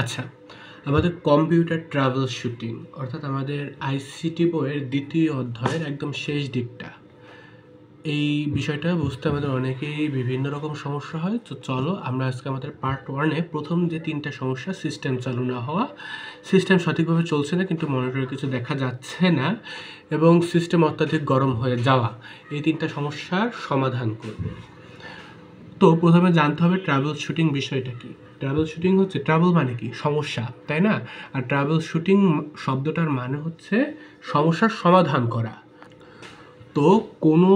আচ্ছা, আমাদের computer trouble shooting অর্থাৎ আমাদের আইসিটি বইয়ের দ্বিতীয় অধ্যায়ের একদম শেষ দিকটা। এই বিষয়টা বুঝতে আমাদের অনেকেই বিভিন্ন রকম সমস্যা হয়। তো চলো আমরা আজকে আমাদের পার্ট 1 এ প্রথম যে ৩টা সমস্যা, সিস্টেম চালু না হওয়া, সিস্টেম সঠিকভাবে চলছে না কিন্তু মনিটরে কিছু দেখা যাচ্ছে না এবং সিস্টেম অত্যাধিক গরম হয়ে যাওয়া, এই ৩টা সমস্যার সমাধান করব। তো প্রথমে জানতে হবে ট্রাবল শুটিং বিষয়টা কি। ট্রাবল শুটিং হচ্ছে, ট্রাবল মানে কি? সমস্যা, তাই না? আর ট্রাবল শুটিং শব্দটার মানে হচ্ছে সমস্যার সমাধান করা। তো কোনো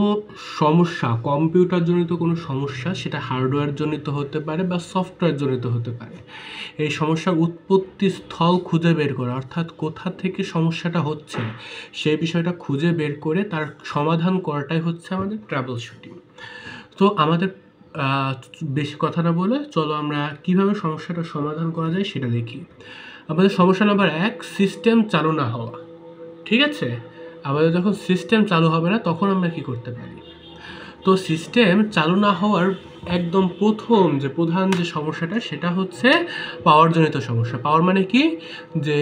সমস্যা, কম্পিউটার জনিত কোনো সমস্যা, সেটা হার্ডওয়্যার জনিত হতে পারে বা সফটওয়্যার জনিত হতে পারে। এই সমস্যার উৎপত্তি স্থল খুঁজে বের করা, অর্থাৎ কোথা থেকে সমস্যাটা হচ্ছে সেই বিষয়টা খুঁজে বের করে তার সমাধান করাটাই হচ্ছে আমাদের ট্রাবল শুটিং। তো আমাদের বেশি কথা না বলে চলো আমরা কিভাবে সমস্যাটা সমাধান করা যায় সেটা দেখি। আমাদের সমস্যা নাম্বার 1, সিস্টেম চালু না হওয়া। ঠিক আছে, আমাদের যখন সিস্টেম চালু হবে না তখন আমরা কি করতে পারি? তো সিস্টেম চালু না হওয়ার একদম প্রথম যে প্রধান যে সমস্যাটা সেটা হচ্ছে পাওয়ারজনিত সমস্যা। পাওয়ার মানে কি? যে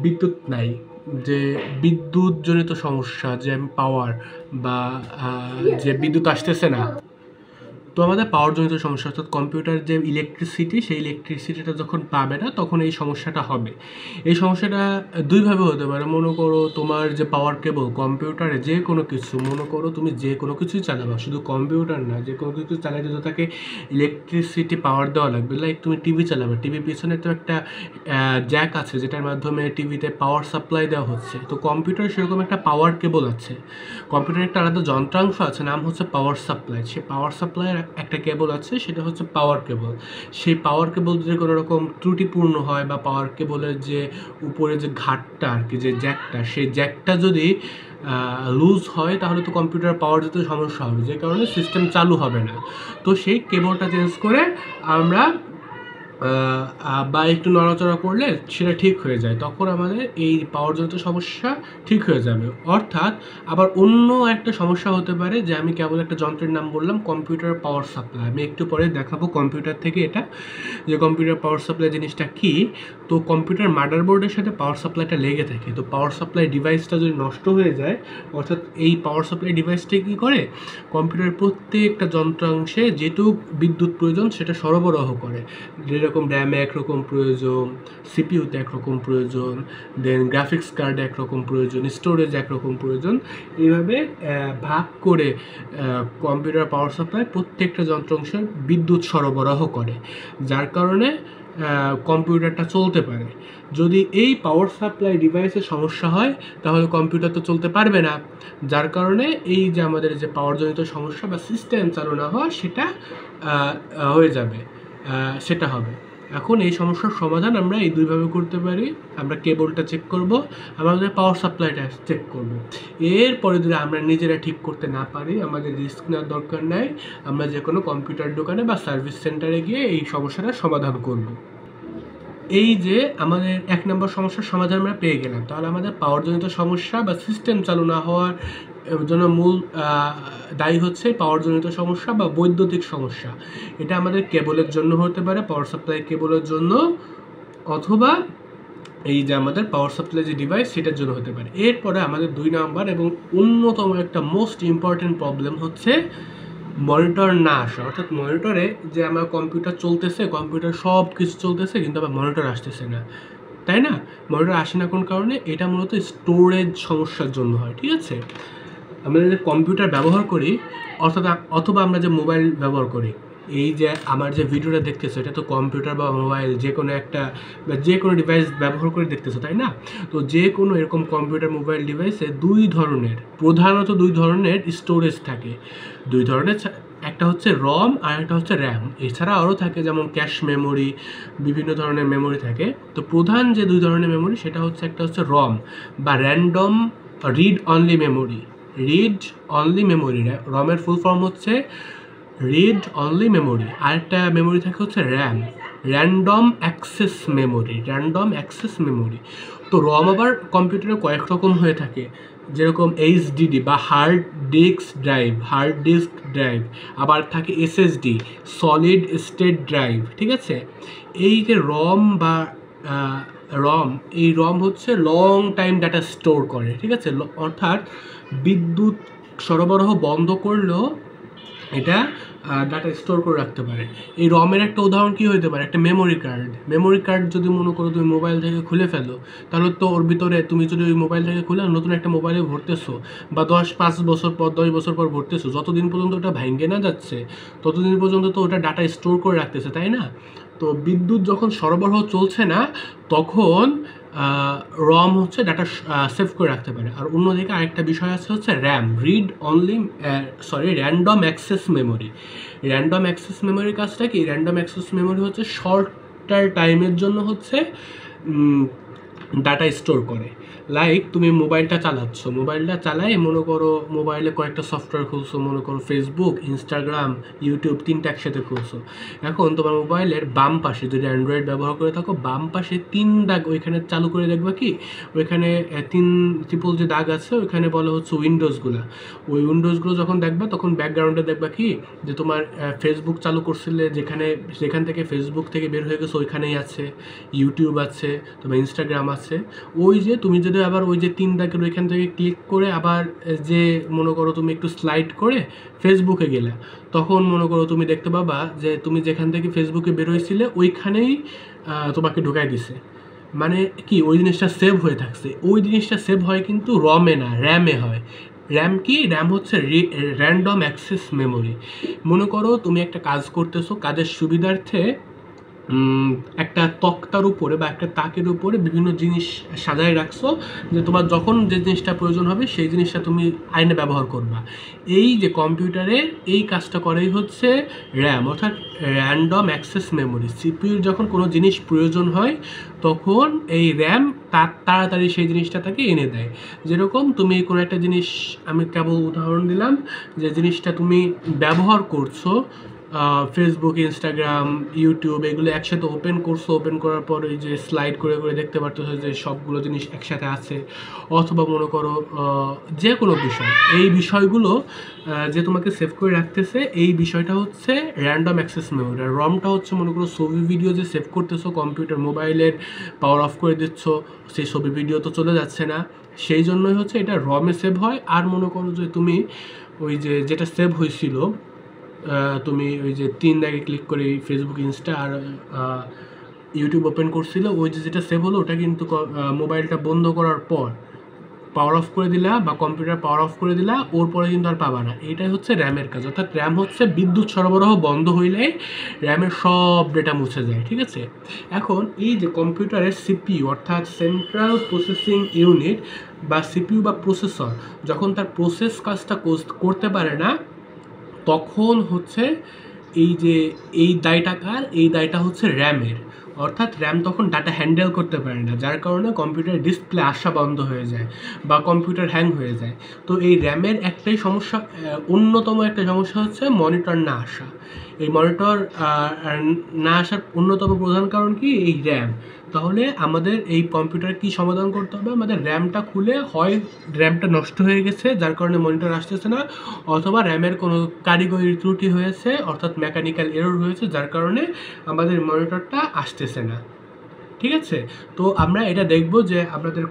বিদ্যুৎ নাই, যে বিদ্যুৎজনিত সমস্যা, যে পাওয়ার বা যে বিদ্যুৎ আসতেছে না। তো আমাদের পাওয়ারজনিত সমস্যা, অর্থাৎ কম্পিউটার যে ইলেকট্রিসিটি, সেই ইলেকট্রিসিটিটা যখন পাবে না তখন এই সমস্যাটা হবে। এই সমস্যাটা দুইভাবে হতে পারে। মনে করো তোমার যে পাওয়ার কেবল, কম্পিউটারে যে কোনো কিছু, মনে করো তুমি যে কোনো কিছুই চালাবা, শুধু কম্পিউটার না, যে কোনো কিছু চালাইতে তো তাকে ইলেকট্রিসিটি পাওয়ার দেওয়া লাগবে। লাইক তুমি টিভি চালাবে, টিভির পিছনে তো একটা জ্যাক আছে যেটার মাধ্যমে টিভিতে পাওয়ার সাপ্লাই দেওয়া হচ্ছে। তো কম্পিউটারে সেরকম একটা পাওয়ার কেবল আছে, কম্পিউটারের একটা আলাদা যন্ত্রাংশ আছে, নাম হচ্ছে পাওয়ার সাপ্লাই। সেই পাওয়ার সাপ্লাইয়ের একটা কেবল আছে, সেটা হচ্ছে পাওয়ার কেবল। সেই পাওয়ার কেবল যদি কোনো রকম ত্রুটিপূর্ণ হয় বা পাওয়ার কেবলের যে উপরে যে ঘাটটা আর কি, যে জ্যাকটা, সেই জ্যাকটা যদি লুজ হয় তাহলে তো কম্পিউটার পাওয়ার যেতে সমস্যা হবে, যে কারণে সিস্টেম চালু হবে না। তো সেই কেবলটা চেঞ্জ করে আমরা বা একটু নড়াচড়া করলে সেটা ঠিক হয়ে যায়, তখন আমাদের এই পাওয়ারজনিত সমস্যা ঠিক হয়ে যাবে। অর্থাৎ আবার অন্য একটা সমস্যা হতে পারে, যে আমি কেবল একটা যন্ত্রের নাম বললাম, কম্পিউটার পাওয়ার সাপ্লাই। আমি একটু পরে দেখাবো কম্পিউটার থেকে এটা, যে কম্পিউটার পাওয়ার সাপ্লাই জিনিসটা কি। তো কম্পিউটার মাদারবোর্ডের সাথে পাওয়ার সাপ্লাইটা লেগে থাকে। তো পাওয়ার সাপ্লাই ডিভাইসটা যদি নষ্ট হয়ে যায়, অর্থাৎ এই পাওয়ার সাপ্লাই ডিভাইসটা কী করে, কম্পিউটারের প্রত্যেকটা যন্ত্রাংশে যেটুকু বিদ্যুৎ প্রয়োজন সেটা সরবরাহ করে। যেরকম র্যামে একরকম প্রয়োজন, সিপিইউতে একরকম প্রয়োজন, দেন গ্রাফিক্স কার্ডে একরকম প্রয়োজন, স্টোরেজ একরকম প্রয়োজন। এইভাবে ভাগ করে কম্পিউটার পাওয়ার সাপ্লাই প্রত্যেকটা যন্ত্রাংশের বিদ্যুৎ সরবরাহ করে, যার কারণে কম্পিউটারটা চলতে পারে। যদি এই পাওয়ার সাপ্লাই ডিভাইসের সমস্যা হয় তাহলে কম্পিউটার তো চলতে পারবে না, যার কারণে এই যে আমাদের যে পাওয়ারজনিত সমস্যা বা সিস্টেম চালু না হওয়া সেটা হয়ে যাবে, সেটা হবে। এখন এই সমস্যার সমাধান আমরা এই দুইভাবে করতে পারি। আমরা কেবলটা চেক করব, আমাদের পাওয়ার সাপ্লাইটা চেক করব। এরপরে যদি আমরা নিজেরা ঠিক করতে না পারি, আমাদের রিস্ক নেওয়ার দরকার নাই, আমরা যে কোনো কম্পিউটার দোকানে বা সার্ভিস সেন্টারে গিয়ে এই সমস্যাটার সমাধান করব। এই যে আমাদের 1 নম্বর সমস্যার সমাধান আমরা পেয়ে গেলাম। তাহলে আমাদের পাওয়ারজনিত সমস্যা বা সিস্টেম চালু না হওয়ার জন্য মূল দায়ী হচ্ছে পাওয়ারজনিত সমস্যা বা বৈদ্যুতিক সমস্যা। এটা আমাদের কেবলের জন্য হতে পারে, পাওয়ার সাপ্লাই কেবলের জন্য, অথবা এই যে আমাদের পাওয়ার সাপ্লাই যে ডিভাইস সেটার জন্য হতে পারে। এরপরে আমাদের 2 নাম্বার এবং অন্যতম একটা মোস্ট ইম্পর্টেন্ট প্রবলেম হচ্ছে মনিটর না আসা। অর্থাৎ মনিটরে যে আমার কম্পিউটার চলতেছে, কম্পিউটার সব কিছু চলতেছে কিন্তু আবার মনিটর আসতেছে না, তাই না? মনিটর আসে না কোন কারণে? এটা মূলত স্টোরেজ সমস্যার জন্য হয়। ঠিক আছে, আমরা যে কম্পিউটার ব্যবহার করি, অথবা আমরা যে মোবাইল ব্যবহার করি, এই যে আমার যে ভিডিওটা দেখতেছো এটা তো কম্পিউটার বা মোবাইল যে কোনো একটা বা যে কোনো ডিভাইস ব্যবহার করে দেখতেছো, তাই না? তো যে কোনো এরকম কম্পিউটার মোবাইল ডিভাইসে প্রধানত দুই ধরনের স্টোরেজ থাকে। দুই ধরনের, একটা হচ্ছে রম আর একটা হচ্ছে র্যাম। এছাড়া আরও থাকে যেমন ক্যাশ মেমোরি, বিভিন্ন ধরনের মেমোরি থাকে। তো প্রধান যে দুই ধরনের মেমোরি সেটা হচ্ছে, একটা হচ্ছে রম বা র্যান্ডম রিড অনলি মেমোরি। রমের ফুল ফর্ম হচ্ছে রিড অনলি মেমোরি। আরেকটা মেমোরি থাকে হচ্ছে র্যাম, র্যান্ডম অ্যাক্সেস মেমোরি। তো রম আবার কম্পিউটারে কয়েক রকম হয়ে থাকে, যেরকম এইচডিডি বা হার্ড ডিস্ক ড্রাইভ, আবার থাকে এসএসডি, সলিড স্টেট ড্রাইভ। ঠিক আছে, এই যে রম বা রম, এই রম হচ্ছে লং টাইম ডাটা স্টোর করে, ঠিক আছে। অর্থাৎ বিদ্যুৎ সরবরাহ বন্ধ করলেও এটা ডাটা স্টোর করে রাখতে পারে। এই রমের একটা উদাহরণ কী হতে পারে, একটা মেমোরি কার্ড। মেমোরি কার্ড যদি মনে করো তুমি মোবাইল থেকে খুলে ফেলো, তাহলে তো ওর ভিতরে তুমি যদি ওই মোবাইল থেকে খুলে নতুন একটা মোবাইলে ভরতেছো, বা 5 বছর পর 10 বছর পর ভরতেছো, যতদিন পর্যন্ত ওটা ভাঙে না যাচ্ছে ততদিন পর্যন্ত তো ওটা ডাটা স্টোর করে রাখতেছে, তাই না? তো বিদ্যুৎ যখন সরবরাহ চলছে না তখন রম হচ্ছে ডাটা সেভ করে রাখতে পারে। আর অন্যদিকে আরেকটা বিষয় আছে হচ্ছে RAM, random access memory. Random access মেমোরির কাজটা কি? র্যান্ডম অ্যাক্সেস মেমোরি হচ্ছে শর্টার টাইমের জন্য হচ্ছে ডাটা স্টোর করে। লাইক তুমি মোবাইলটা চালাচ্ছ, মোবাইলটা চালায় মনে করো মোবাইলে কয়েকটা সফটওয়্যার খুলছো, মনে করো ফেসবুক, ইনস্টাগ্রাম, ইউটিউব, 3টা একসাথে খুলছো। এখন তোমার মোবাইলের বাম পাশে, যদি অ্যান্ড্রয়েড ব্যবহার করে থাকো, বাম পাশে 3 দাগ ওইখানে চালু করে দেখবা কি, ওইখানে 3 ট্রিপল যে দাগ আছে ওইখানে বলা হচ্ছে উইন্ডোজগুলো। ওই উইন্ডোজগুলো যখন দেখবা তখন ব্যাকগ্রাউন্ডে দেখবা কি, যে তোমার ফেসবুক চালু করছিলে, যেখান থেকে ফেসবুক থেকে বের হয়ে গেছে ওইখানেই আছে, ইউটিউব আছে, তোমার ইনস্টাগ্রাম আছে। ওই যে তুমি যদি আবার ওই যে 3 দাগের ওইখান থেকে ক্লিক করে আবার যে মনে করো তুমি একটু স্লাইড করে ফেসবুকে গেলে, তখন মনে করো তুমি দেখতে পাবা যে তুমি যেখান থেকে ফেসবুকে বেরোইছিলে ওইখানেই তোমাকে ঢুকাই দিছে। মানে কি, ওই জিনিসটা সেভ হয়ে থাকছে। ওই জিনিসটা সেভ হয় কিন্তু রমে না, র্যামে হয়। র্যাম কি? র্যাম হচ্ছে র্যান্ডম অ্যাক্সেস মেমোরি। মনে করো তুমি একটা কাজ করতেছো, কাজের সুবিধার্থে একটা তক্তার উপরে বা একটা তাকের উপরে বিভিন্ন জিনিস সাজায় রাখছো, যে তোমার যখন যে জিনিসটা প্রয়োজন হবে সেই জিনিসটা তুমি আইনে ব্যবহার করবা। এই যে কম্পিউটারের এই কাজটা করেই হচ্ছে র্যাম, অর্থাৎ র্যান্ডম অ্যাক্সেস মেমোরি। সিপিইউর যখন কোনো জিনিস প্রয়োজন হয় তখন এই র্যাম তাড়াতাড়ি সেই জিনিসটা তাকে এনে দেয়। যেরকম তুমি কোনো একটা জিনিস, আমি কেবল উদাহরণ দিলাম, যে জিনিসটা তুমি ব্যবহার করছো, ফেসবুক, ইনস্টাগ্রাম, ইউটিউব এগুলো একসাথে ওপেন করছো, ওপেন করার পর এই যে স্লাইড করে করে দেখতে পারতেছো যে সবগুলো জিনিস একসাথে আছে। অথবা মনে করো যে কোনো বিষয়, এই বিষয়গুলো যে তোমাকে সেভ করে রাখতেছে, এই বিষয়টা হচ্ছে র্যান্ডম অ্যাক্সেস মেমোরি। আর রমটা হচ্ছে মনে করো ছবি ভিডিও যে সেভ করতেছো কম্পিউটার, মোবাইলের পাওয়ার অফ করে দিচ্ছ, সেই ছবি ভিডিও তো চলে যাচ্ছে না, সেই জন্যই হচ্ছে এটা রমে সেভ হয়। আর মনে করো যে তুমি ওই যে যেটা সেভ হয়েছিল, তুমি ওই যে 3 দাগে ক্লিক করে ফেসবুক, ইনস্টা আর ইউটিউব ওপেন করছিল, ওই যে যেটা সেভ হলো ওটা কিন্তু মোবাইলটা বন্ধ করার পর পাওয়ার অফ করে দিলা বা কম্পিউটার পাওয়ার অফ করে দিলা, ওর পরে কিন্তু আর পাবা না। এটাই হচ্ছে র্যামের কাজ। অর্থাৎ র্যাম হচ্ছে বিদ্যুৎ সরবরাহ বন্ধ হইলে র্যামের সব ডেটা মুছে যায়, ঠিক আছে। এখন এই যে কম্পিউটারের সিপিইউ অর্থাৎ সেন্ট্রাল প্রসেসিং ইউনিট বা সিপিইউ বা প্রসেসর যখন তার প্রসেস কাজটা করতে পারে না, তখন হচ্ছে এই দায়টা কার? এই দায়টা হচ্ছে র্যামের। অর্থাৎ র্যাম তখন ডাটা হ্যান্ডেল করতে পারে না, যার কারণে কম্পিউটার ডিসপ্লে আসা বন্ধ হয়ে যায় বা কম্পিউটার হ্যাং হয়ে যায়। তো এই র্যামের একটাই সমস্যা, অন্যতম একটা সমস্যা হচ্ছে মনিটর না আসা। এই মনিটর না আসার অন্যতম প্রধান কারণ কি? এই র্যাম। তাহলে আমাদের এই কম্পিউটার কি সমাধান করতে হবে? আমাদের র্যামটা খুলে, হয় র্যামটা নষ্ট হয়ে গেছে যার কারণে মনিটর আসতেছে না, অথবা র্যামের কোনো কারিগরি ত্রুটি হয়েছে অর্থাৎ মেকানিক্যাল এরর হয়েছে যার কারণে আমাদের মনিটরটা আসতেছে না, ঠিক আছে। তো আমরা এটা দেখব যে আপনাদের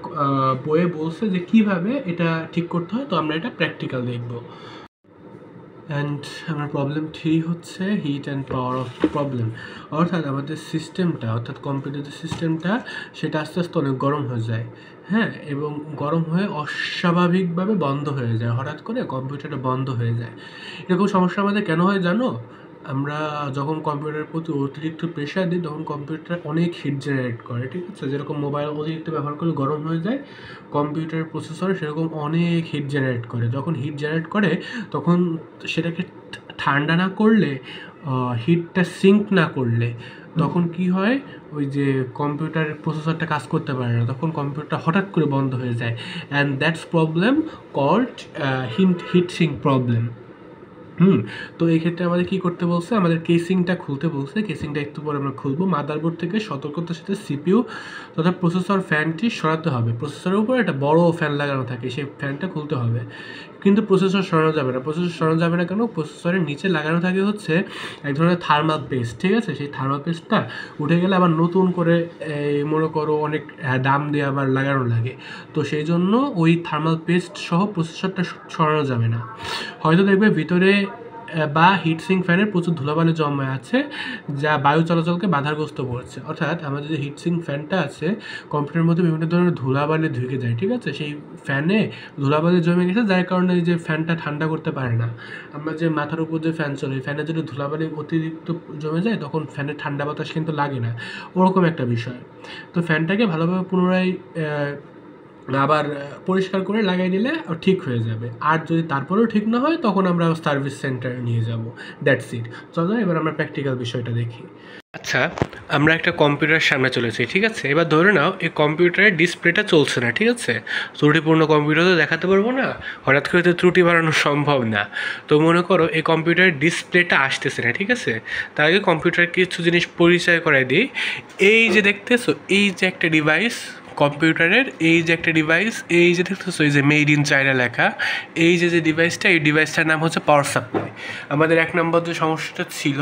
বইয়ে বলছে যে কিভাবে এটা ঠিক করতে হয়, তো আমরা এটা প্র্যাকটিক্যাল দেখব। অ্যান্ড আমার প্রবলেম 3 হচ্ছে heat and power off problem. অর্থাৎ আমাদের সিস্টেমটা, অর্থাৎ কম্পিউটারের সিস্টেমটা, সেটা আস্তে আস্তে অনেক গরম হয়ে যায়, হ্যাঁ, এবং গরম হয়ে অস্বাভাবিকভাবে বন্ধ হয়ে যায়, হঠাৎ করে কম্পিউটারটা বন্ধ হয়ে যায়। এরকম সমস্যা আমাদের কেন হয় জানো? আমরা যখন কম্পিউটারের প্রতি অতিরিক্ত প্রেশার দিই তখন কম্পিউটার অনেক হিট জেনারেট করে, ঠিক আছে। যেরকম মোবাইল অতিরিক্ত ব্যবহার করলে গরম হয়ে যায়, কম্পিউটারের প্রসেসরে সেরকম অনেক হিট জেনারেট করে। যখন হিট জেনারেট করে তখন সেটাকে ঠান্ডা না করলে, হিটটা সিঙ্ক না করলে, তখন কি হয়, ওই যে কম্পিউটার প্রসেসরটা কাজ করতে পারে না, তখন কম্পিউটার হঠাৎ করে বন্ধ হয়ে যায়। And that's problem called heat sink problem. তো এই ক্ষেত্রে আমাদের কি করতে বলছে? আমাদের কেসিংটা খুলতে বলছে। কেসিংটা একটু পরে আমরা খুলবো। মাদারবোর্ড থেকে সতর্কতার সাথে সিপিইউ তথা প্রসেসর ফ্যানটি সরাতে হবে। প্রসেসরের উপরে একটা বড় ফ্যান লাগানো থাকে, সেই ফ্যানটা খুলতে হবে। কিন্তু প্রসেসর সরানো যাবে না। প্রসেসর সরানো যাবে না কেন? প্রসেসরের নিচে লাগানো থাকে হচ্ছে এক ধরনের থার্মাল পেস্ট, ঠিক আছে? সেই থার্মাল পেস্টটা উঠে গেলে আবার নতুন করে মনে করো অনেক দাম দিয়ে আবার লাগানো লাগে। তো সেই জন্য ওই থার্মাল পেস্ট সহ প্রসেসরটা সরানো যাবে না। হয়তো দেখবে ভিতরে বা হিটসিং ফ্যানের প্রচুর ধুলাবালি জমা আছে, যা বায়ু চলাচলকে বাধাগ্রস্ত করছে। অর্থাৎ আমাদের যে হিটসিং ফ্যানটা আছে, কম্পিউটারের মধ্যে বিভিন্ন ধরনের ধুলাবালি ঢুকে যায়, ঠিক আছে? সেই ফ্যানে ধুলাবালি জমে গেছে, যার কারণে এই যে ফ্যানটা ঠান্ডা করতে পারে না। আমরা যে মাথার উপর যে ফ্যান চলে, ফ্যানে যদি ধুলাবালি অতিরিক্ত জমে যায়, তখন ফ্যানের ঠান্ডা বাতাস কিন্তু লাগে না, ওরকম একটা বিষয়। তো ফ্যানটাকে ভালোভাবে পুনরায় আবার পরিষ্কার করে লাগাই দিলে ঠিক হয়ে যাবে। আর যদি তারপরেও ঠিক না হয়, তখন আমরা সার্ভিস সেন্টারে নিয়ে যাব। That's it. চলো এবার আমরা প্র্যাকটিক্যাল বিষয়টা দেখি। আচ্ছা, আমরা একটা কম্পিউটারের সামনে চলেছি, ঠিক আছে? এবার ধরে নাও এই কম্পিউটারের ডিসপ্লেটা চলছে না, ঠিক আছে? ত্রুটিপূর্ণ কম্পিউটার তো দেখাতে পারবো না, হঠাৎ করে তো ত্রুটি বাড়ানো সম্ভব না। তো মনে করো এই কম্পিউটারের ডিসপ্লেটা আসতেছে না, ঠিক আছে? তার আগে কম্পিউটারের কিছু জিনিস পরিচয় করাই দিই। এই যে দেখতেছো, এই যে একটা ডিভাইস কম্পিউটারের, এই যে একটা ডিভাইস, এই যে দেখতেছো এই যে মেড ইন চায়না লেখা, এই যে ডিভাইসটা, এই ডিভাইসটার নাম হচ্ছে পাওয়ার সাপ্লাই। আমাদের 1 নম্বর যে সমস্যাটা ছিল,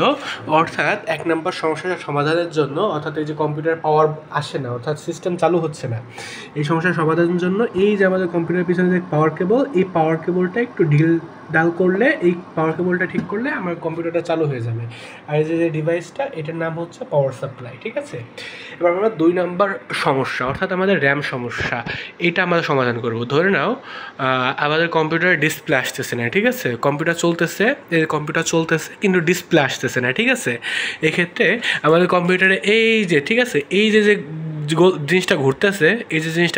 অর্থাৎ 1 নম্বর সমস্যাটা সমাধানের জন্য, অর্থাৎ এই যে কম্পিউটার পাওয়ার আসে না, অর্থাৎ সিস্টেম চালু হচ্ছে না, এই সমস্যার সমাধানের জন্য এই যে আমাদের কম্পিউটারের পিছনে যে পাওয়ার কেবল, এই পাওয়ার কেবলটা একটু ডাল করলে, এই পাওয়ার কেবলটা ঠিক করলে আমার কম্পিউটারটা চালু হয়ে যাবে। আর এই যে ডিভাইসটা, এটার নাম হচ্ছে পাওয়ার সাপ্লাই, ঠিক আছে? এবার আমরা 2 নম্বর সমস্যা, অর্থাৎ আমাদের র্যাম সমস্যা, এটা আমরা সমাধান করব। ধরে নাও আমাদের কম্পিউটারে ডিসপ্লে আসতেছে না, ঠিক আছে? কম্পিউটার চলতেছে কিন্তু ডিসপ্লে আসতেছে না, ঠিক আছে? এক্ষেত্রে আমাদের কম্পিউটারে এই যে, ঠিক আছে, এই যে জিনিসটা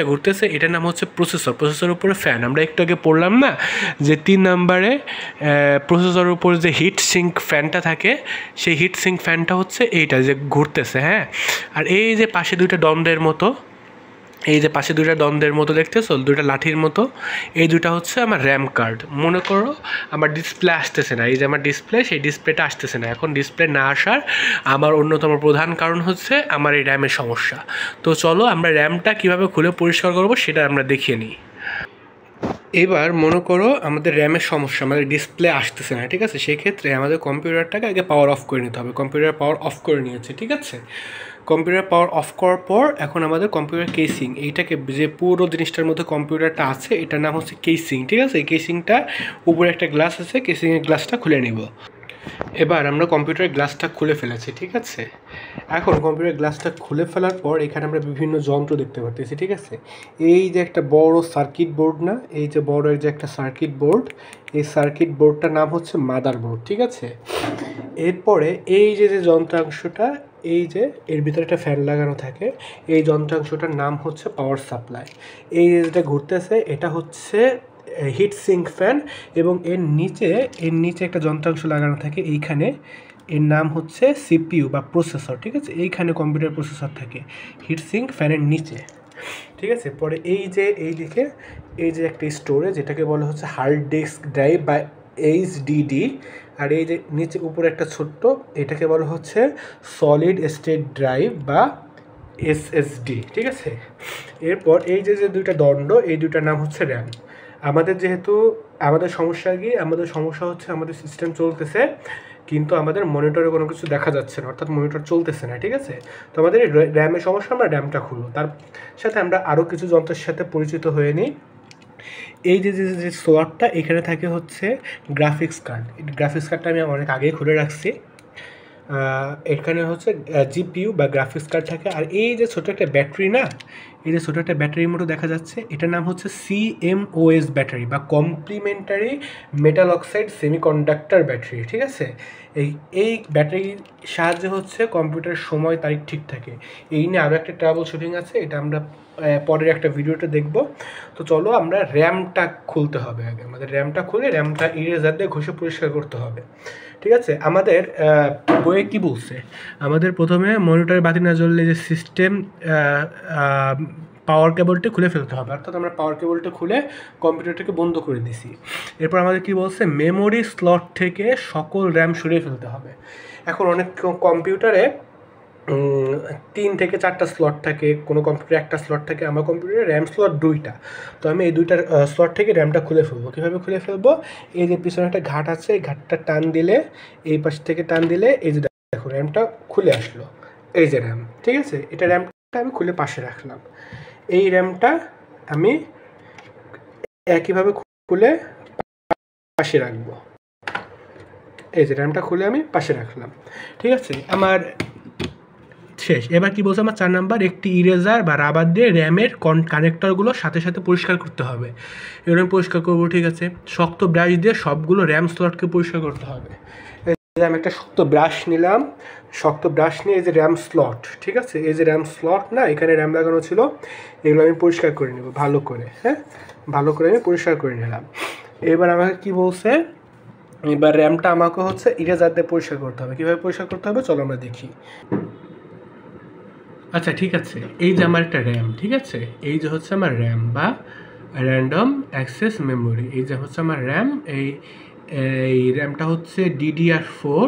ঘুরতেছে, এটার নাম হচ্ছে প্রসেসরের উপরে ফ্যান। আমরা একটু আগে পড়লাম না যে 3 নম্বরে প্রসেসরের উপরে যে হিট সিঙ্ক ফ্যানটা থাকে, সেই হিট সিঙ্ক ফ্যানটা হচ্ছে এইটা যে ঘুরতেছে, হ্যাঁ? আর এই যে পাশে দুইটা দ্বন্দ্বের মতো দেখতেছো, দুইটা লাঠির মতো, এই দুইটা হচ্ছে আমার র্যাম কার্ড। মনে করো আমার ডিসপ্লে আসতেছে না, এই যে আমার ডিসপ্লে, সেই ডিসপ্লেটা আসতেছে না। এখন ডিসপ্লে না আসার আমার অন্যতম প্রধান কারণ হচ্ছে আমার এই র্যামের সমস্যা। তো চলো আমরা র্যামটা কীভাবে খুলে পরিষ্কার করবো সেটা আমরা দেখিয়ে নিই। এবার মনে করো আমাদের র্যামের সমস্যা, আমাদের ডিসপ্লে আসতেছে না, ঠিক আছে? সেই ক্ষেত্রে আমাদের কম্পিউটারটাকে আগে পাওয়ার অফ করে নিতে হবে। কম্পিউটার পাওয়ার অফ করে নিয়েছে, ঠিক আছে? কম্পিউটার পাওয়ার অফ করার পর এখন আমাদের কম্পিউটার কেসিং, এইটাকে যে পুরো জিনিসটার মধ্যে কম্পিউটারটা আছে, এটার নাম হচ্ছে কেসিং, ঠিক আছে? এই কেসিংটা উপরে একটা গ্লাস আছে, কেসিংয়ের গ্লাসটা খুলে নিব। এবার আমরা কম্পিউটারের গ্লাসটা খুলে ফেলেছি, ঠিক আছে? এখন কম্পিউটার গ্লাসটা খুলে ফেলার পর এখানে আমরা বিভিন্ন যন্ত্র দেখতে পাচ্ছি, ঠিক আছে? এই যে একটা বড় সার্কিট বোর্ড না, এই যে বড় যে একটা সার্কিট বোর্ড, এই সার্কিট বোর্ডটার নাম হচ্ছে মাদার বোর্ড, ঠিক আছে? এরপরে এই যে যন্ত্রাংশটা, এই যে এর ভিতরে একটা ফ্যান লাগানো থাকে, এই যন্ত্রাংশটার নাম হচ্ছে পাওয়ার সাপ্লাই। এই যেটা ঘুরতেছে, এটা হচ্ছে হিট সিঙ্ক ফ্যান, এবং এর নিচে একটা যন্ত্রাংশ লাগানো থাকে এইখানে, এর নাম হচ্ছে সিপিইউ বা প্রসেসর, ঠিক আছে? এইখানে কম্পিউটার প্রসেসর থাকে হিট সিঙ্ক ফ্যানের নিচে, ঠিক আছে? পরে এইদিকে এই যে একটা স্টোরেজ, যেটাকে বলা হচ্ছে হার্ড ডিস্ক ড্রাইভ বা এইচডিডি, আর এই যে নিচে উপরে একটা ছোট্ট, এটাকে বলা হচ্ছে সলিড স্টেট ড্রাইভ বা এসএসডি, ঠিক আছে? এরপর এই যে দুইটা দণ্ড, এই দুইটার নাম হচ্ছে র্যাম। আমাদের যেহেতু আমাদের সমস্যা হচ্ছে আমাদের সিস্টেম চলতেছে কিন্তু আমাদের মনিটরে কোনো কিছু দেখা যাচ্ছে না, অর্থাৎ মনিটর চলতেছে না, ঠিক আছে? তো আমাদের র্যামের সমস্যা, আমরা র্যামটা খুলবো। তার সাথে আমরা আরও কিছু যন্ত্রের সাথে পরিচিত হয়ে নিই। এই যে সোয়ারটা, এখানে থাকে হচ্ছে গ্রাফিক্স কার্ড। গ্রাফিক্স কার্ডটা আমি অনেক আগেই খুলে রাখছি। এখানে হচ্ছে জিপিইউ বা গ্রাফিক্স কার্ড থাকে। আর এই যে ছোটো একটা ব্যাটারি না, এই যে ছোটো একটা ব্যাটারির মতো দেখা যাচ্ছে, এটার নাম হচ্ছে CMOS ব্যাটারি বা complementary metal oxide semiconductor battery, ঠিক আছে? এই ব্যাটারির সাহায্যে হচ্ছে কম্পিউটারের সময় তারিখ ঠিক থাকে। এই নিয়ে আরও একটা ট্রাবল শুটিং আছে, এটা আমরা পরের একটা ভিডিওতে দেখব। তো চলো আমরা র্যামটা খুলতে হবে আগে। আমাদের র্যামটা খুলে র্যামটা ইরেজার দিয়ে ঘষে পরিষ্কার করতে হবে, ঠিক আছে? আমাদের বইয়ে কী বলছে, আমাদের প্রথমে মনিটরের বাতি না জ্বললে যে সিস্টেম পাওয়ার কেবলটা খুলে ফেলতে হবে, অর্থাৎ আমরা পাওয়ার কেবলটা খুলে কম্পিউটারটাকে বন্ধ করে দিছি। এরপর আমাদের কী বলছে, মেমোরি স্লট থেকে সকল র্যাম সরিয়ে ফেলতে হবে। এখন অনেক কম্পিউটারে 3 থেকে 4টা স্লট থাকে, কোনো কম্পিউটারে একটা স্লট থাকে, আমার কম্পিউটারে র্যাম স্লট 2টা। তো আমি এই 2টার স্লট থেকে র্যামটা খুলে ফেলবো। কীভাবে খুলে ফেলবো? এই যে পিছনে একটা ঘাট আছে, এই ঘাটটা টান দিলে, এই পাশ থেকে টান দিলে এই যে দেখো র্যামটা খুলে আসলো। এই যে র্যাম, ঠিক আছে? এটা র্যামটা আমি খুলে পাশে রাখলাম। এই র্যামটা আমি একইভাবে খুলে পাশে রাখবো। এই যে র্যামটা খুলে আমি পাশে রাখলাম, ঠিক আছে? আমার শেষ। এবার কি বলছে আমার 4 নাম্বার, একটি ইরেজার বা রাবার দিয়ে র্যামের কানেক্টরগুলো সাথে সাথে পরিষ্কার করতে হবে। এবার আমি পরিষ্কার করবো, ঠিক আছে? শক্ত ব্রাশ দিয়ে সবগুলো র্যাম স্লটকে পরিষ্কার করতে হবে। আমি একটা শক্ত ব্রাশ নিলাম, শক্ত ব্রাশ নিয়ে এই যে র্যাম স্লট, ঠিক আছে? এই যে র্যাম স্লট না, এখানে র্যাম লাগানো ছিল, এগুলো আমি পরিষ্কার করে নেব ভালো করে। হ্যাঁ, ভালো করে আমি পরিষ্কার করে নিলাম। এবার আমাকে কি বলছে, এবার র্যামটা আমাকে হচ্ছে ইরেজার দিয়ে পরিষ্কার করতে হবে। কীভাবে পরিষ্কার করতে হবে চলো আমরা দেখি। আচ্ছা, ঠিক আছে, এই যে আমার একটা র্যাম, ঠিক আছে? এই যে হচ্ছে আমার র্যাম বা র্যান্ডম অ্যাক্সেস মেমোরি। এই যে হচ্ছে আমার র্যাম। এই র্যামটা হচ্ছে DDR4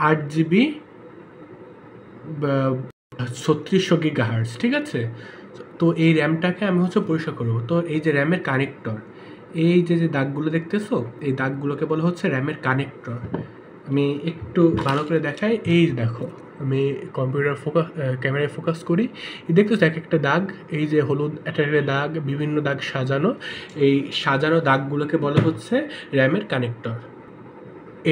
8 GB 3600 GHz, ঠিক আছে? তো এই র্যামটাকে আমি হচ্ছে পরিষ্কার করবো। তো এই যে র্যামের কানেক্টর, এই যে যে দাগগুলো দেখতেছো, এই দাগগুলোকে বলা হচ্ছে র্যামের কানেক্টর। আমি একটু ভালো করে দেখাই। এই দেখো, আমি কম্পিউটার ক্যামেরায় ফোকাস করি, দেখতেছো এক একটা দাগ, এই যে হলুদ একটা দাগ, বিভিন্ন দাগ সাজানো, এই সাজানো দাগগুলোকে বলা হচ্ছে র্যামের কানেক্টর।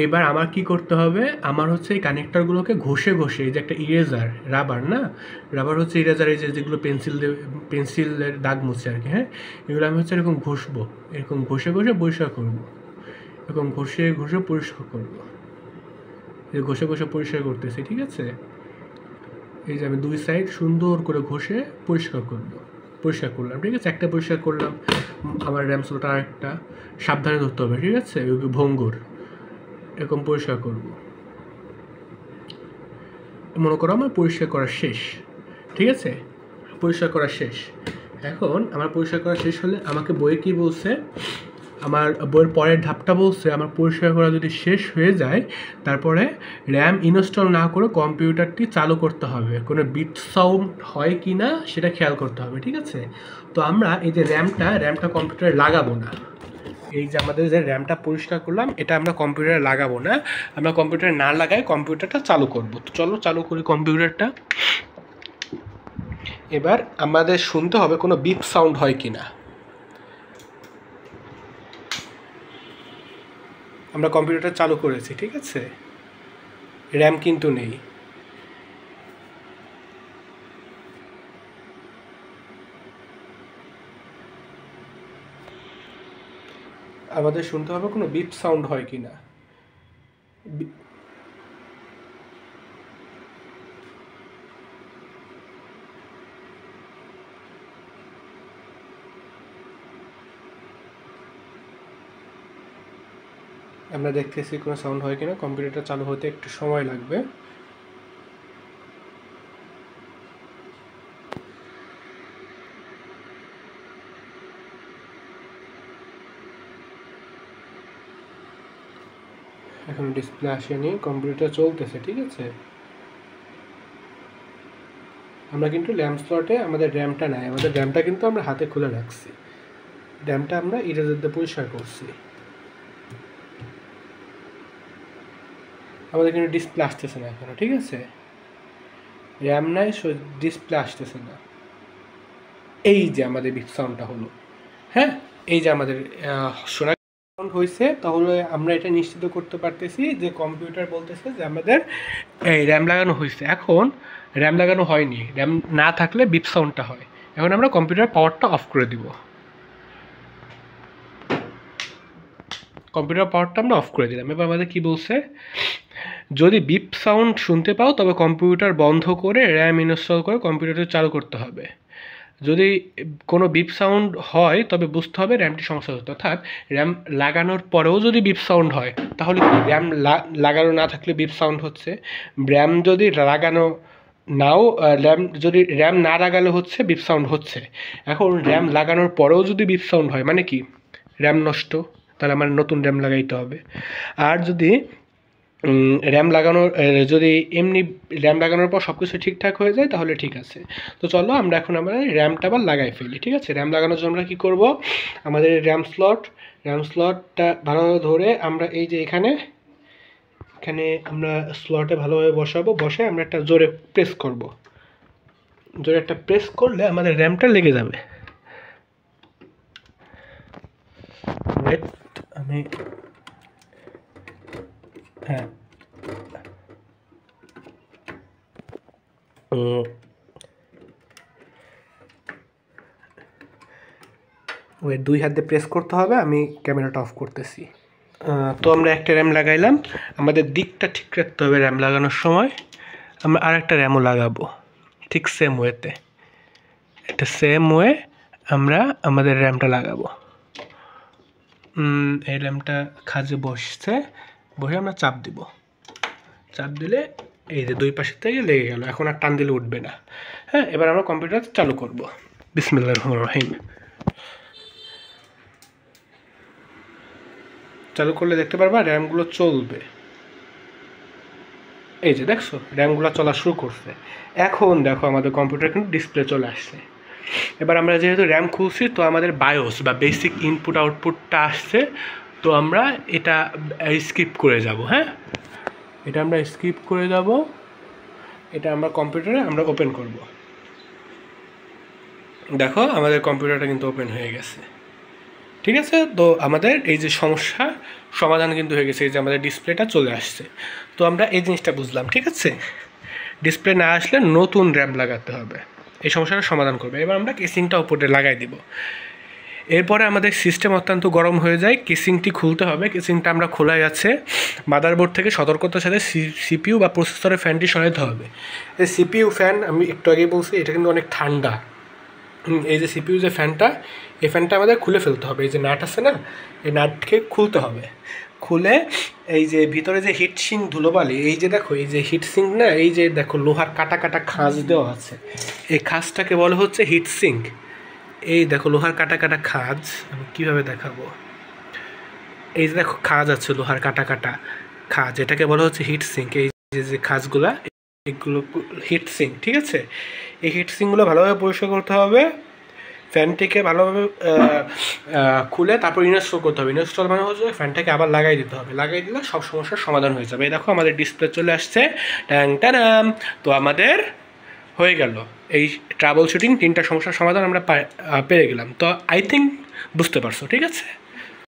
এবার আমার কি করতে হবে, আমার হচ্ছে এই কানেক্টরগুলোকে ঘষে ঘষে, এই যে একটা ইরেজার, রাবার না, রাবার হচ্ছে ইরেজার, এই যে যেগুলো পেন্সিলের দাগ মুছে আর কি। হ্যাঁ, এগুলো আমি হচ্ছে এরকম ঘষবো, এরকম ঘষে ঘষে পরিষ্কার করবো, এরকম ঘষে ঘষে পরিষ্কার করবো, এই ঘষে ঘষে পরিষ্কার করতেছি, ঠিক আছে? এই যে আমি 2 সাইড সুন্দর করে ঘষে পরিষ্কার করবো, পরিষ্কার করলাম, ঠিক আছে? একটা পরিষ্কার করলাম, আমার র্যাম স্লট আর একটা সাবধানে ধরতে হবে, ঠিক আছে? ভঙ্গুর এরকম পরিষ্কার করব। মনে করো আমার পরিষ্কার করা শেষ, ঠিক আছে? পরিষ্কার করা শেষ। এখন আমার পরিষ্কার করা শেষ হলে আমাকে বইয়ে কি বলছে, আমার বইয়ের পরের ধাপটা বলছে, আমার পরিষ্কার করা যদি শেষ হয়ে যায়, তারপরে র্যাম ইনস্টল না করে কম্পিউটারটি চালু করতে হবে। কোনো বিট সাউন্ড হয় কি না সেটা খেয়াল করতে হবে, ঠিক আছে? তো আমরা এই যে র্যামটা কম্পিউটারে লাগাবো না। এই যে আমাদের যে র্যামটা পরিষ্কার করলাম, এটা আমরা কম্পিউটারে লাগাবো না, আমরা কম্পিউটারে না লাগাই কম্পিউটারটা চালু করব। তো চলো চালু করি কম্পিউটারটা। এবার আমাদের শুনতে হবে কোনো বিপ সাউন্ড হয় কি না। আমরা কম্পিউটার চালু করেছি, ঠিক আছে? র্যাম কিন্তু নেই। আমাদের শুনতে হবে কোনো বিপ সাউন্ড হয় কি না। আমরা দেখতেছি কোনো সাউন্ড হয় কিনা। কম্পিউটারটা চালু হতে একটু সময় লাগবে। এখন ডিসপ্লে আসেনি, কম্পিউটার চলতেছে, ঠিক আছে? আমরা কিন্তু র্যাম স্লটে আমাদের র্যামটা নাই, আমাদের র্যামটা কিন্তু আমরা হাতে খুলে রাখছি, র্যামটা আমরা ইরেজার দিয়ে পরিষ্কার করছি। আমাদের কিন্তু ডিসপ্লে আসতেছে না এখনো, ঠিক আছে? র্যাম নাই, ডিসপ্লে আসতেছে না। এই যে আমাদের বিপ সাউন্ডটা হলো, হ্যাঁ, এই যে আমাদের শোনা সাউন্ড হয়েছে, তাহলে আমরা এটা নিশ্চিত করতে পারতেছি যে কম্পিউটার বলতেছে যে আমাদের এই র্যাম লাগানো হয়েছে। এখন র্যাম লাগানো হয়নি, র্যাম না থাকলে বিপ সাউন্ডটা হয়। এখন আমরা কম্পিউটার পাওয়ারটা অফ করে দিব, কম্পিউটার পাওয়ারটা আমরা অফ করে দিলাম। এবার আমাদের কি বলছে, যদি বিপ সাউন্ড শুনতে পাও তবে কম্পিউটার বন্ধ করে র্যাম ইনস্টল করে কম্পিউটারটা চালু করতে হবে। যদি কোনো বিপ সাউন্ড হয় তবে বুঝতে হবে র্যামটি সমস্যা হচ্ছে। অর্থাৎ র্যাম লাগানোর পরেও যদি বিপ সাউন্ড হয় তাহলে কি র্যাম লাগানো না থাকলে বিপ সাউন্ড হচ্ছে, র্যাম যদি লাগানো নাও, র্যাম না লাগালে হচ্ছে বিপ সাউন্ড হচ্ছে। এখন র্যাম লাগানোর পরেও যদি বিপ সাউন্ড হয় মানে কি র্যাম নষ্ট, তাহলে আমার নতুন র্যাম লাগাইতে হবে। আর যদি র্যাম লাগানোর যদি এমনি র্যাম লাগানোর পর সব কিছু ঠিকঠাক হয়ে যায় তাহলে ঠিক আছে। তো চলো আমরা এখন র্যামটা আবার লাগাই ফেলি, ঠিক আছে? র্যাম লাগানোর জন্য আমরা কী করবো, আমাদের র্যাম স্লটটা ভালোভাবে ধরে আমরা এই যে এখানে আমরা স্লটে ভালোভাবে বসে আমরা একটা জোরে প্রেস করব। জোরে একটা প্রেস করলে আমাদের র্যামটা লেগে যাবে। আমি হ্যাঁ ওই 2 হাত দিয়ে প্রেস করতে হবে। আমি ক্যামেরাটা অফ করতেছি। তো আমরা একটা র্যাম লাগাইলাম, আমাদের দিকটা ঠিক রাখতে হবে র্যাম লাগানোর সময়। আমরা আর একটা র্যামও লাগাবো ঠিক সেম ওয়েতে, একটা সেম ওয়ে আমরা আমাদের র্যামটা লাগাবো। এই র্যামটা খাজে বসে আমরা চাপ দিব। চাপ দিলে এই যে 2 পাশের থেকে লেগে গেল, এখন আর টান দিলে উঠবে না। হ্যাঁ, এবার আমরা কম্পিউটার চালু করব। বিসমিল্লাহির রহমানির রহিম। চালু করলে দেখতে পারবা র্যামগুলো চলবে। এই যে দেখছো র্যামগুলো চলা শুরু করছে। এখন দেখো আমাদের কম্পিউটার কিন্তু ডিসপ্লে চলে আসছে। এবার আমরা যেহেতু র্যাম খুলছি তো আমাদের বায়োস বা বেসিক ইনপুট আউটপুটটা আসছে, তো আমরা এটা স্কিপ করে যাব। হ্যাঁ, এটা আমরা স্কিপ করে যাব। এটা আমরা কম্পিউটারে আমরা ওপেন করব। দেখো আমাদের কম্পিউটারটা কিন্তু ওপেন হয়ে গেছে, ঠিক আছে? তো আমাদের এই যে সমস্যা সমাধান কিন্তু হয়ে গেছে, এই যে আমাদের ডিসপ্লেটা চলে আসছে। তো আমরা এই জিনিসটা বুঝলাম, ঠিক আছে? ডিসপ্লে না আসলে নতুন র্যাম লাগাতে হবে, এই সমস্যাটা সমাধান করবে। এবার আমরা কেসিংটা উপরে লাগাই দিব। এরপরে আমাদের সিস্টেম অত্যন্ত গরম হয়ে যায়, কেসিংটি খুলতে হবে। কেসিংটা আমরা খোলাই আছে, মাদারবোর্ড থেকে সতর্কতার সাথে সিপিইউ বা প্রসেসরের ফ্যানটি সরাতে হবে। এই সিপিইউ ফ্যান আমি একটু আগে বলছি এটা কিন্তু অনেক ঠান্ডা। এই যে সিপিইউ যে ফ্যানটা, এই ফ্যানটা আমাদের খুলে ফেলতে হবে। এই যে নাট আছে না, এই নাটকে খুলতে হবে। খুলে এই যে ভিতরে যে হিটসিং ধুলোবালি, এই যে দেখো এই যে হিটসিং না, এই যে দেখো লোহার কাটা কাটা খাঁজ দেওয়া আছে, এই খাঁজটাকে বলা হচ্ছে হিটসিং। এই দেখো লোহার কাটা কাটা খাঁজ, আমি কীভাবে দেখাবো, এই যে দেখো খাঁজ আছে লোহার কাটা কাটা খাঁজ, এটাকে বলা হচ্ছে হিটসিঙ্ক। এই যে খাঁজগুলা এগুলো হিটসিঙ্ক, ঠিক আছে? এই হিটসিঙ্কগুলো ভালোভাবে পরিষ্কার করতে হবে। ফ্যানটিকে ভালোভাবে খুলে তারপর ইনস্টল করতে হবে। ইনস্টল মানে হচ্ছে ফ্যানটাকে আবার লাগাই দিতে হবে। লাগাই দিলে সব সমস্যার সমাধান হয়ে যাবে। এই দেখো আমাদের ডিসপ্লে চলে আসছে, ট্যাং ট্যানাম। তো আমাদের হয়ে গেল এই ট্রাবল শুটিং, 3টা সমস্যার সমাধান আমরা পেরে গেলাম। তো আই থিঙ্ক বুঝতে পারছো, ঠিক আছে?